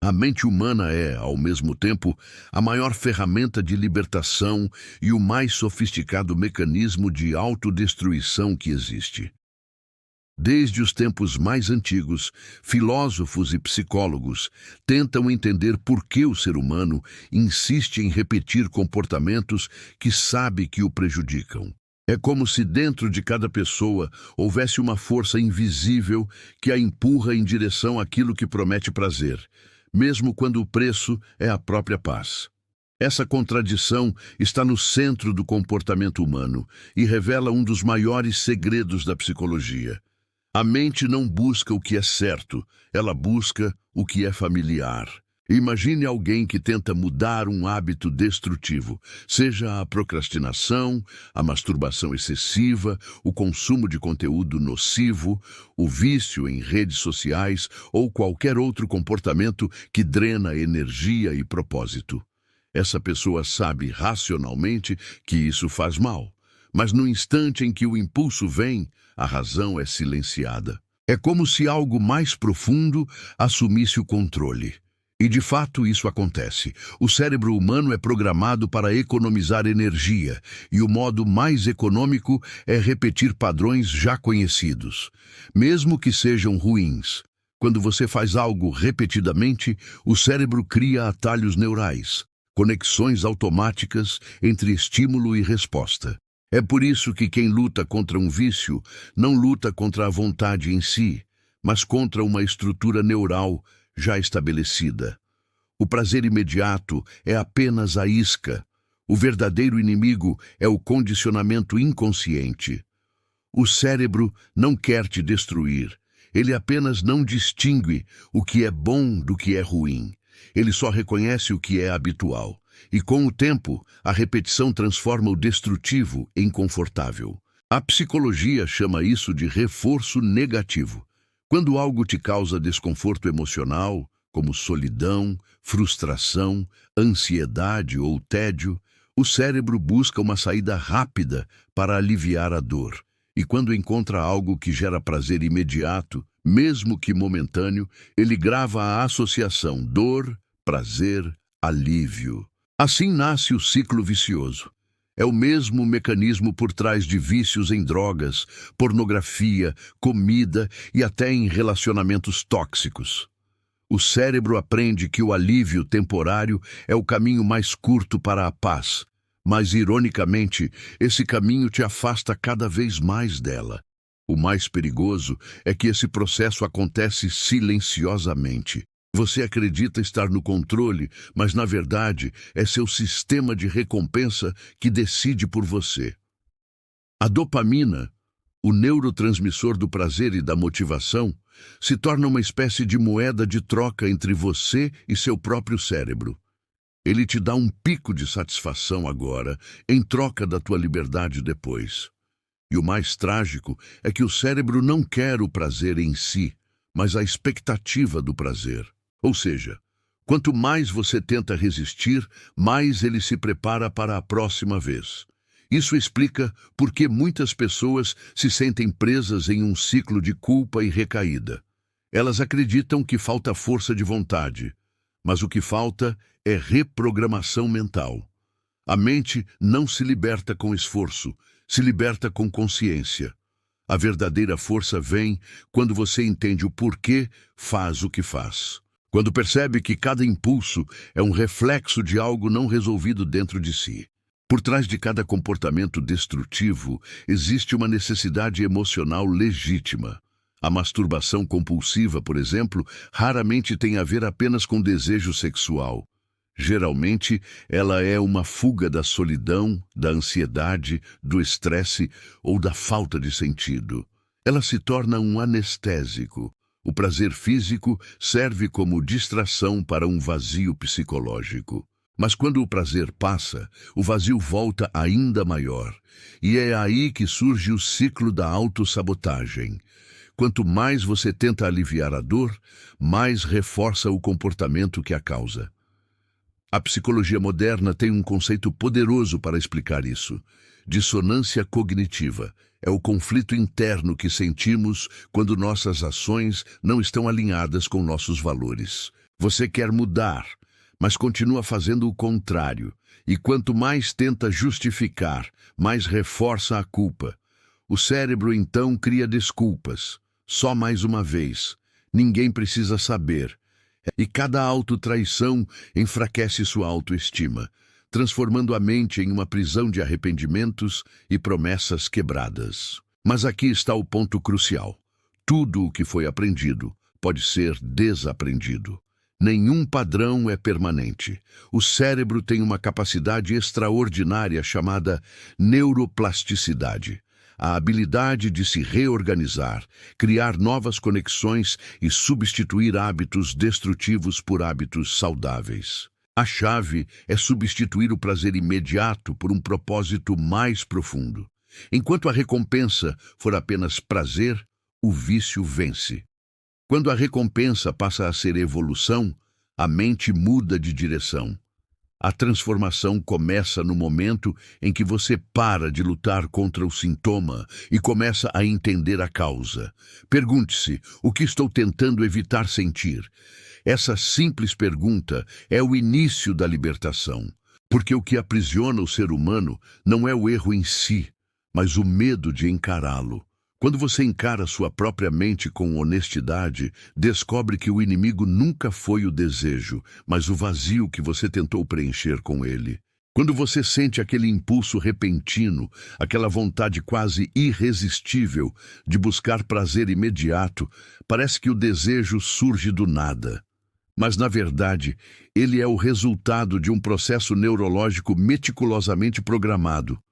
A mente humana é, ao mesmo tempo, a maior ferramenta de libertação e o mais sofisticado mecanismo de autodestruição que existe. Desde os tempos mais antigos, filósofos e psicólogos tentam entender por que o ser humano insiste em repetir comportamentos que sabe que o prejudicam. É como se dentro de cada pessoa houvesse uma força invisível que a empurra em direção àquilo que promete prazer, mesmo quando o preço é a própria paz. Essa contradição está no centro do comportamento humano e revela um dos maiores segredos da psicologia. A mente não busca o que é certo, ela busca o que é familiar. Imagine alguém que tenta mudar um hábito destrutivo, seja a procrastinação, a masturbação excessiva, o consumo de conteúdo nocivo, o vício em redes sociais ou qualquer outro comportamento que drena energia e propósito. Essa pessoa sabe racionalmente que isso faz mal, mas no instante em que o impulso vem, a razão é silenciada. É como se algo mais profundo assumisse o controle. E de fato isso acontece. O cérebro humano é programado para economizar energia, e o modo mais econômico é repetir padrões já conhecidos, mesmo que sejam ruins. Quando você faz algo repetidamente, o cérebro cria atalhos neurais, conexões automáticas entre estímulo e resposta. É por isso que quem luta contra um vício não luta contra a vontade em si, mas contra uma estrutura neural já estabelecida. O prazer imediato é apenas a isca. O verdadeiro inimigo é o condicionamento inconsciente. O cérebro não quer te destruir. Ele apenas não distingue o que é bom do que é ruim. Ele só reconhece o que é habitual. E com o tempo, a repetição transforma o destrutivo em confortável. A psicologia chama isso de reforço negativo. Quando algo te causa desconforto emocional, como solidão, frustração, ansiedade ou tédio, o cérebro busca uma saída rápida para aliviar a dor. E quando encontra algo que gera prazer imediato, mesmo que momentâneo, ele grava a associação dor, prazer, alívio. Assim nasce o ciclo vicioso. É o mesmo mecanismo por trás de vícios em drogas, pornografia, comida e até em relacionamentos tóxicos. O cérebro aprende que o alívio temporário é o caminho mais curto para a paz, mas, ironicamente, esse caminho te afasta cada vez mais dela. O mais perigoso é que esse processo acontece silenciosamente. Você acredita estar no controle, mas na verdade é seu sistema de recompensa que decide por você. A dopamina, o neurotransmissor do prazer e da motivação, se torna uma espécie de moeda de troca entre você e seu próprio cérebro. Ele te dá um pico de satisfação agora, em troca da tua liberdade depois. E o mais trágico é que o cérebro não quer o prazer em si, mas a expectativa do prazer. Ou seja, quanto mais você tenta resistir, mais ele se prepara para a próxima vez. Isso explica por que muitas pessoas se sentem presas em um ciclo de culpa e recaída. Elas acreditam que falta força de vontade, mas o que falta é reprogramação mental. A mente não se liberta com esforço, se liberta com consciência. A verdadeira força vem quando você entende o porquê faz o que faz. Quando percebe que cada impulso é um reflexo de algo não resolvido dentro de si. Por trás de cada comportamento destrutivo existe uma necessidade emocional legítima. A masturbação compulsiva, por exemplo, raramente tem a ver apenas com desejo sexual. Geralmente, ela é uma fuga da solidão, da ansiedade, do estresse ou da falta de sentido. Ela se torna um anestésico. O prazer físico serve como distração para um vazio psicológico. Mas quando o prazer passa, o vazio volta ainda maior. E é aí que surge o ciclo da autossabotagem. Quanto mais você tenta aliviar a dor, mais reforça o comportamento que a causa. A psicologia moderna tem um conceito poderoso para explicar isso. Dissonância cognitiva é o conflito interno que sentimos quando nossas ações não estão alinhadas com nossos valores. Você quer mudar, mas continua fazendo o contrário. E quanto mais tenta justificar, mais reforça a culpa. O cérebro então cria desculpas. Só mais uma vez. Ninguém precisa saber. E cada autotraição enfraquece sua autoestima, transformando a mente em uma prisão de arrependimentos e promessas quebradas. Mas aqui está o ponto crucial. Tudo o que foi aprendido pode ser desaprendido. Nenhum padrão é permanente. O cérebro tem uma capacidade extraordinária chamada neuroplasticidade. A habilidade de se reorganizar, criar novas conexões e substituir hábitos destrutivos por hábitos saudáveis. A chave é substituir o prazer imediato por um propósito mais profundo. Enquanto a recompensa for apenas prazer, o vício vence. Quando a recompensa passa a ser evolução, a mente muda de direção. A transformação começa no momento em que você para de lutar contra o sintoma e começa a entender a causa. Pergunte-se: o que estou tentando evitar sentir? Essa simples pergunta é o início da libertação, porque o que aprisiona o ser humano não é o erro em si, mas o medo de encará-lo. Quando você encara sua própria mente com honestidade, descobre que o inimigo nunca foi o desejo, mas o vazio que você tentou preencher com ele. Quando você sente aquele impulso repentino, aquela vontade quase irresistível de buscar prazer imediato, parece que o desejo surge do nada. Mas, na verdade, ele é o resultado de um processo neurológico meticulosamente programado,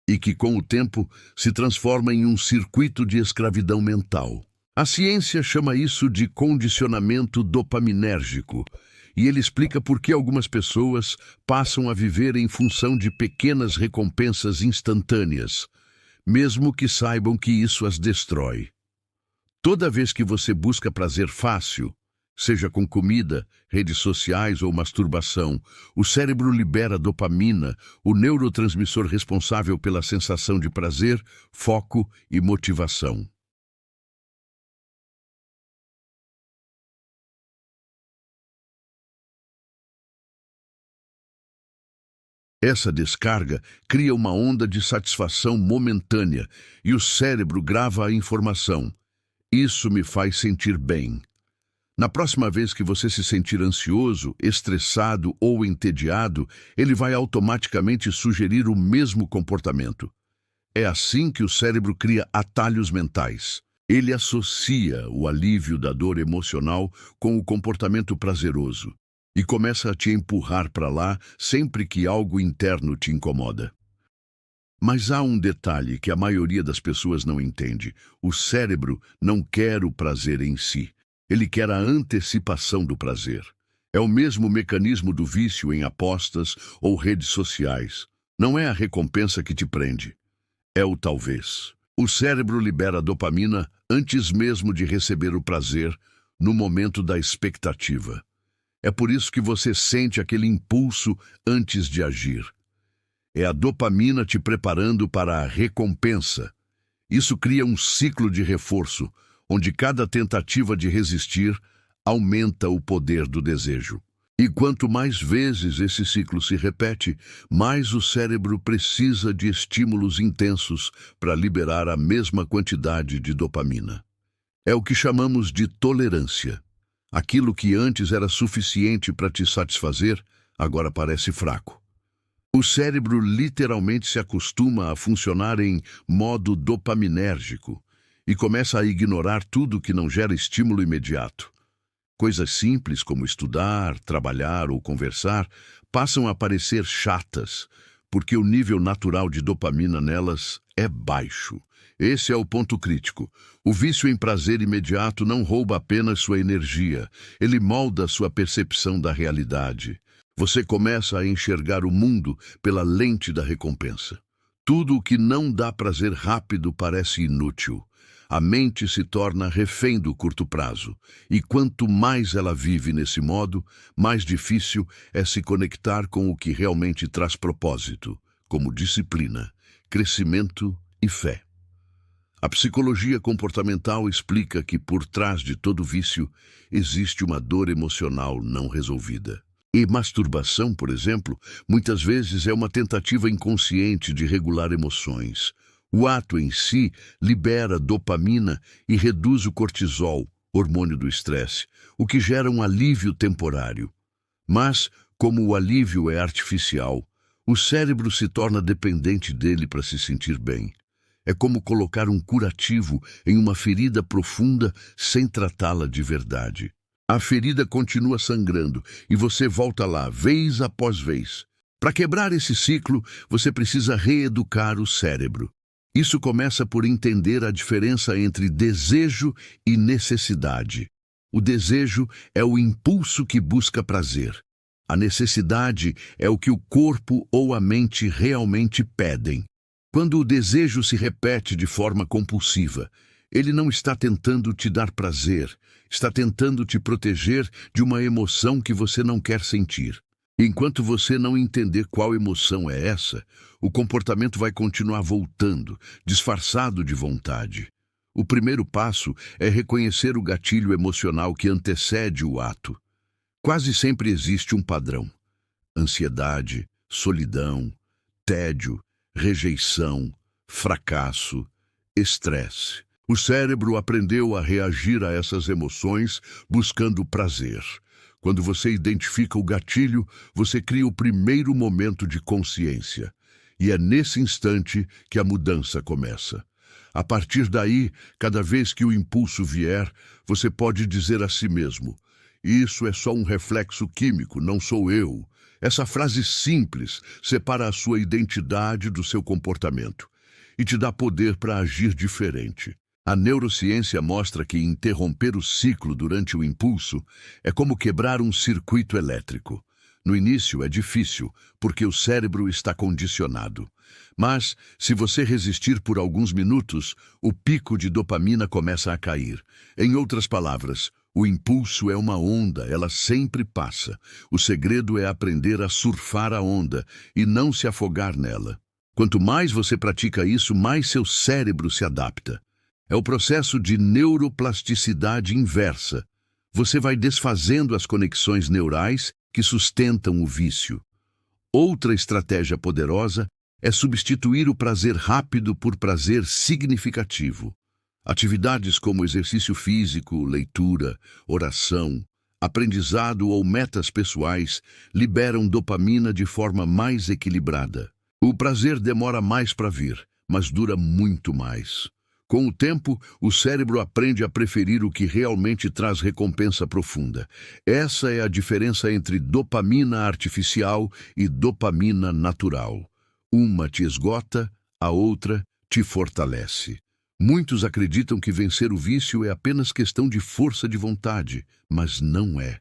e que, com o tempo, se transforma em um circuito de escravidão mental. A ciência chama isso de condicionamento dopaminérgico, e ele explica por que algumas pessoas passam a viver em função de pequenas recompensas instantâneas, mesmo que saibam que isso as destrói. Toda vez que você busca prazer fácil, seja com comida, redes sociais ou masturbação, o cérebro libera dopamina, o neurotransmissor responsável pela sensação de prazer, foco e motivação. Essa descarga cria uma onda de satisfação momentânea e o cérebro grava a informação. Isso me faz sentir bem. Na próxima vez que você se sentir ansioso, estressado ou entediado, ele vai automaticamente sugerir o mesmo comportamento. É assim que o cérebro cria atalhos mentais. Ele associa o alívio da dor emocional com o comportamento prazeroso e começa a te empurrar para lá sempre que algo interno te incomoda. Mas há um detalhe que a maioria das pessoas não entende. O cérebro não quer o prazer em si. Ele quer a antecipação do prazer. É o mesmo mecanismo do vício em apostas ou redes sociais. Não é a recompensa que te prende. É o talvez. O cérebro libera dopamina antes mesmo de receber o prazer, no momento da expectativa. É por isso que você sente aquele impulso antes de agir. É a dopamina te preparando para a recompensa. Isso cria um ciclo de reforço, onde cada tentativa de resistir aumenta o poder do desejo. E quanto mais vezes esse ciclo se repete, mais o cérebro precisa de estímulos intensos para liberar a mesma quantidade de dopamina. É o que chamamos de tolerância. Aquilo que antes era suficiente para te satisfazer, agora parece fraco. O cérebro literalmente se acostuma a funcionar em modo dopaminérgico e começa a ignorar tudo que não gera estímulo imediato. Coisas simples como estudar, trabalhar ou conversar passam a parecer chatas, porque o nível natural de dopamina nelas é baixo. Esse é o ponto crítico. O vício em prazer imediato não rouba apenas sua energia, ele molda sua percepção da realidade. Você começa a enxergar o mundo pela lente da recompensa. Tudo o que não dá prazer rápido parece inútil. A mente se torna refém do curto prazo, e quanto mais ela vive nesse modo, mais difícil é se conectar com o que realmente traz propósito, como disciplina, crescimento e fé. A psicologia comportamental explica que por trás de todo vício existe uma dor emocional não resolvida. E masturbação, por exemplo, muitas vezes é uma tentativa inconsciente de regular emoções. O ato em si libera dopamina e reduz o cortisol, hormônio do estresse, o que gera um alívio temporário. Mas, como o alívio é artificial, o cérebro se torna dependente dele para se sentir bem. É como colocar um curativo em uma ferida profunda sem tratá-la de verdade. A ferida continua sangrando e você volta lá, vez após vez. Para quebrar esse ciclo, você precisa reeducar o cérebro. Isso começa por entender a diferença entre desejo e necessidade. O desejo é o impulso que busca prazer. A necessidade é o que o corpo ou a mente realmente pedem. Quando o desejo se repete de forma compulsiva, ele não está tentando te dar prazer, está tentando te proteger de uma emoção que você não quer sentir. Enquanto você não entender qual emoção é essa, o comportamento vai continuar voltando, disfarçado de vontade. O primeiro passo é reconhecer o gatilho emocional que antecede o ato. Quase sempre existe um padrão: ansiedade, solidão, tédio, rejeição, fracasso, estresse. O cérebro aprendeu a reagir a essas emoções buscando prazer. Quando você identifica o gatilho, você cria o primeiro momento de consciência. E é nesse instante que a mudança começa. A partir daí, cada vez que o impulso vier, você pode dizer a si mesmo: "Isso é só um reflexo químico, não sou eu." Essa frase simples separa a sua identidade do seu comportamento e te dá poder para agir diferente. A neurociência mostra que interromper o ciclo durante o impulso é como quebrar um circuito elétrico. No início é difícil, porque o cérebro está condicionado. Mas, se você resistir por alguns minutos, o pico de dopamina começa a cair. Em outras palavras, o impulso é uma onda, ela sempre passa. O segredo é aprender a surfar a onda e não se afogar nela. Quanto mais você pratica isso, mais seu cérebro se adapta. É o processo de neuroplasticidade inversa. Você vai desfazendo as conexões neurais que sustentam o vício. Outra estratégia poderosa é substituir o prazer rápido por prazer significativo. Atividades como exercício físico, leitura, oração, aprendizado ou metas pessoais liberam dopamina de forma mais equilibrada. O prazer demora mais para vir, mas dura muito mais. Com o tempo, o cérebro aprende a preferir o que realmente traz recompensa profunda. Essa é a diferença entre dopamina artificial e dopamina natural. Uma te esgota, a outra te fortalece. Muitos acreditam que vencer o vício é apenas questão de força de vontade, mas não é.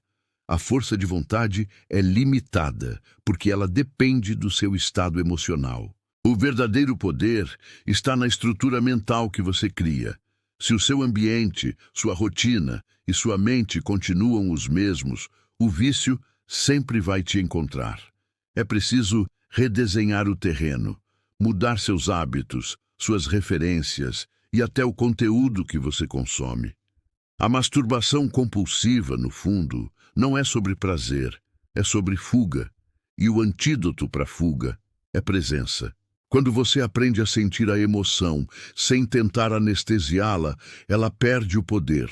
A força de vontade é limitada, porque ela depende do seu estado emocional. O verdadeiro poder está na estrutura mental que você cria. Se o seu ambiente, sua rotina e sua mente continuam os mesmos, o vício sempre vai te encontrar. É preciso redesenhar o terreno, mudar seus hábitos, suas referências e até o conteúdo que você consome. A masturbação compulsiva, no fundo, não é sobre prazer, é sobre fuga. E o antídoto para a fuga é presença. Quando você aprende a sentir a emoção sem tentar anestesiá-la, ela perde o poder.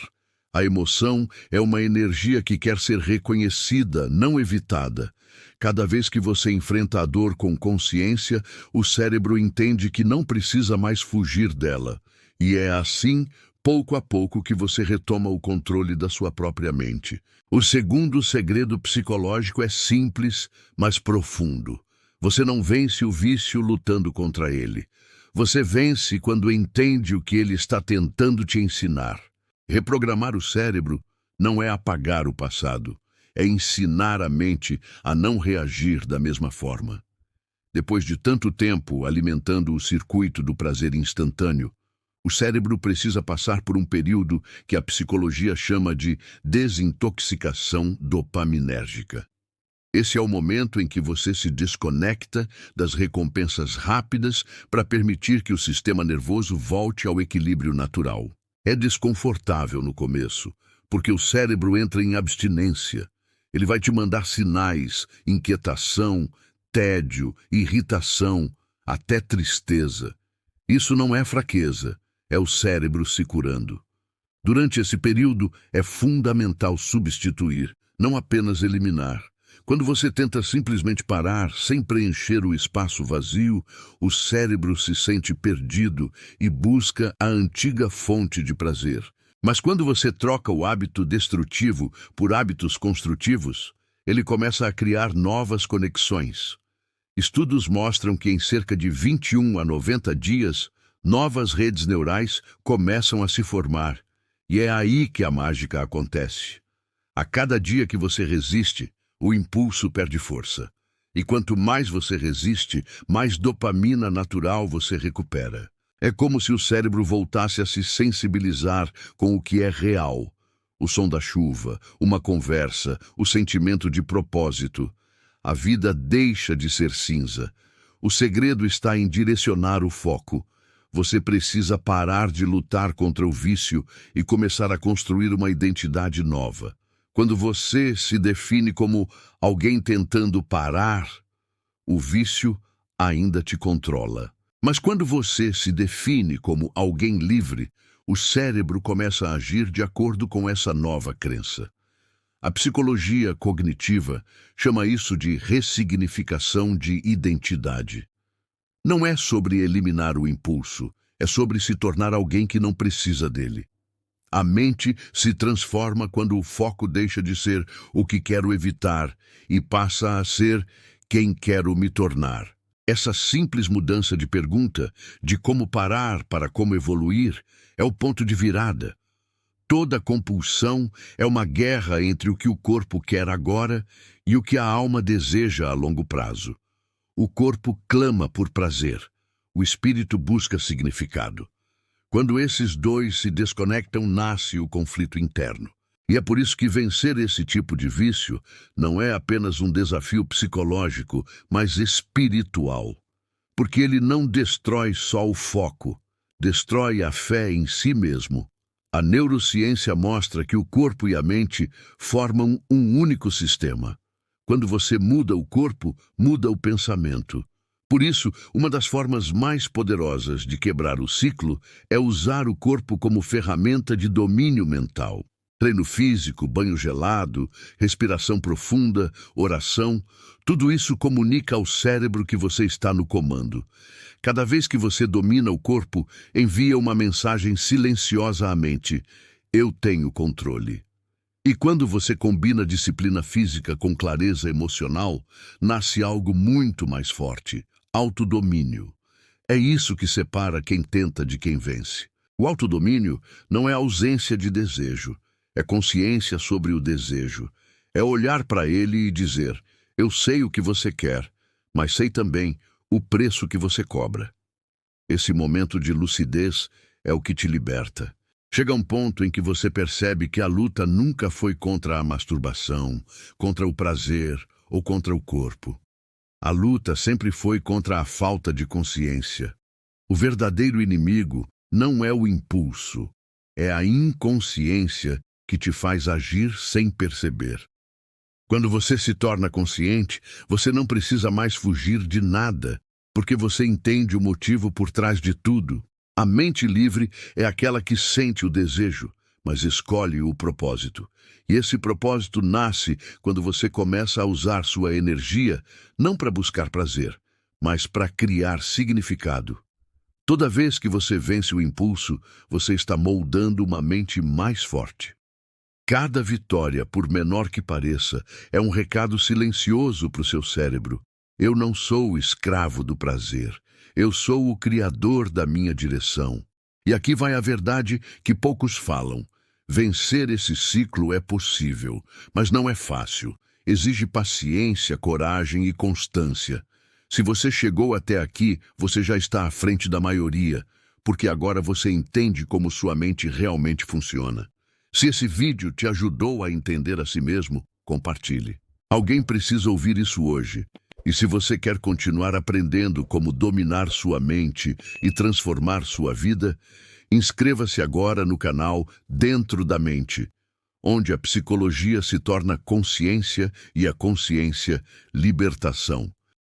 A emoção é uma energia que quer ser reconhecida, não evitada. Cada vez que você enfrenta a dor com consciência, o cérebro entende que não precisa mais fugir dela. E é assim, pouco a pouco, que você retoma o controle da sua própria mente. O segundo segredo psicológico é simples, mas profundo. Você não vence o vício lutando contra ele. Você vence quando entende o que ele está tentando te ensinar. Reprogramar o cérebro não é apagar o passado, é ensinar a mente a não reagir da mesma forma. Depois de tanto tempo alimentando o circuito do prazer instantâneo, o cérebro precisa passar por um período que a psicologia chama de desintoxicação dopaminérgica. Esse é o momento em que você se desconecta das recompensas rápidas para permitir que o sistema nervoso volte ao equilíbrio natural. É desconfortável no começo, porque o cérebro entra em abstinência. Ele vai te mandar sinais, inquietação, tédio, irritação, até tristeza. Isso não é fraqueza, é o cérebro se curando. Durante esse período, é fundamental substituir, não apenas eliminar. Quando você tenta simplesmente parar, sem preencher o espaço vazio, o cérebro se sente perdido e busca a antiga fonte de prazer. Mas quando você troca o hábito destrutivo por hábitos construtivos, ele começa a criar novas conexões. Estudos mostram que em cerca de 21 a 90 dias, novas redes neurais começam a se formar. E é aí que a mágica acontece. A cada dia que você resiste, o impulso perde força. E quanto mais você resiste, mais dopamina natural você recupera. É como se o cérebro voltasse a se sensibilizar com o que é real. O som da chuva, uma conversa, o sentimento de propósito. A vida deixa de ser cinza. O segredo está em direcionar o foco. Você precisa parar de lutar contra o vício e começar a construir uma identidade nova. Quando você se define como alguém tentando parar, o vício ainda te controla. Mas quando você se define como alguém livre, o cérebro começa a agir de acordo com essa nova crença. A psicologia cognitiva chama isso de ressignificação de identidade. Não é sobre eliminar o impulso, é sobre se tornar alguém que não precisa dele. A mente se transforma quando o foco deixa de ser o que quero evitar e passa a ser quem quero me tornar. Essa simples mudança de pergunta, de como parar para como evoluir, é o ponto de virada. Toda compulsão é uma guerra entre o que o corpo quer agora e o que a alma deseja a longo prazo. O corpo clama por prazer, o espírito busca significado. Quando esses dois se desconectam, nasce o conflito interno. E é por isso que vencer esse tipo de vício não é apenas um desafio psicológico, mas espiritual. Porque ele não destrói só o foco, destrói a fé em si mesmo. A neurociência mostra que o corpo e a mente formam um único sistema. Quando você muda o corpo, muda o pensamento. Por isso, uma das formas mais poderosas de quebrar o ciclo é usar o corpo como ferramenta de domínio mental. Treino físico, banho gelado, respiração profunda, oração, tudo isso comunica ao cérebro que você está no comando. Cada vez que você domina o corpo, envia uma mensagem silenciosa à mente: eu tenho controle. E quando você combina disciplina física com clareza emocional, nasce algo muito mais forte: autodomínio. É isso que separa quem tenta de quem vence. O autodomínio não é ausência de desejo, é consciência sobre o desejo. É olhar para ele e dizer: eu sei o que você quer, mas sei também o preço que você cobra. Esse momento de lucidez é o que te liberta. Chega um ponto em que você percebe que a luta nunca foi contra a masturbação, contra o prazer ou contra o corpo. A luta sempre foi contra a falta de consciência. O verdadeiro inimigo não é o impulso, é a inconsciência que te faz agir sem perceber. Quando você se torna consciente, você não precisa mais fugir de nada, porque você entende o motivo por trás de tudo. A mente livre é aquela que sente o desejo, mas escolhe o propósito. E esse propósito nasce quando você começa a usar sua energia não para buscar prazer, mas para criar significado. Toda vez que você vence o impulso, você está moldando uma mente mais forte. Cada vitória, por menor que pareça, é um recado silencioso para o seu cérebro. Eu não sou o escravo do prazer. Eu sou o criador da minha direção. E aqui vai a verdade que poucos falam. Vencer esse ciclo é possível, mas não é fácil. Exige paciência, coragem e constância. Se você chegou até aqui, você já está à frente da maioria, porque agora você entende como sua mente realmente funciona. Se esse vídeo te ajudou a entender a si mesmo, compartilhe. Alguém precisa ouvir isso hoje. E se você quer continuar aprendendo como dominar sua mente e transformar sua vida, inscreva-se agora no canal Dentro da Mente, onde a psicologia se torna consciência e a consciência libertação.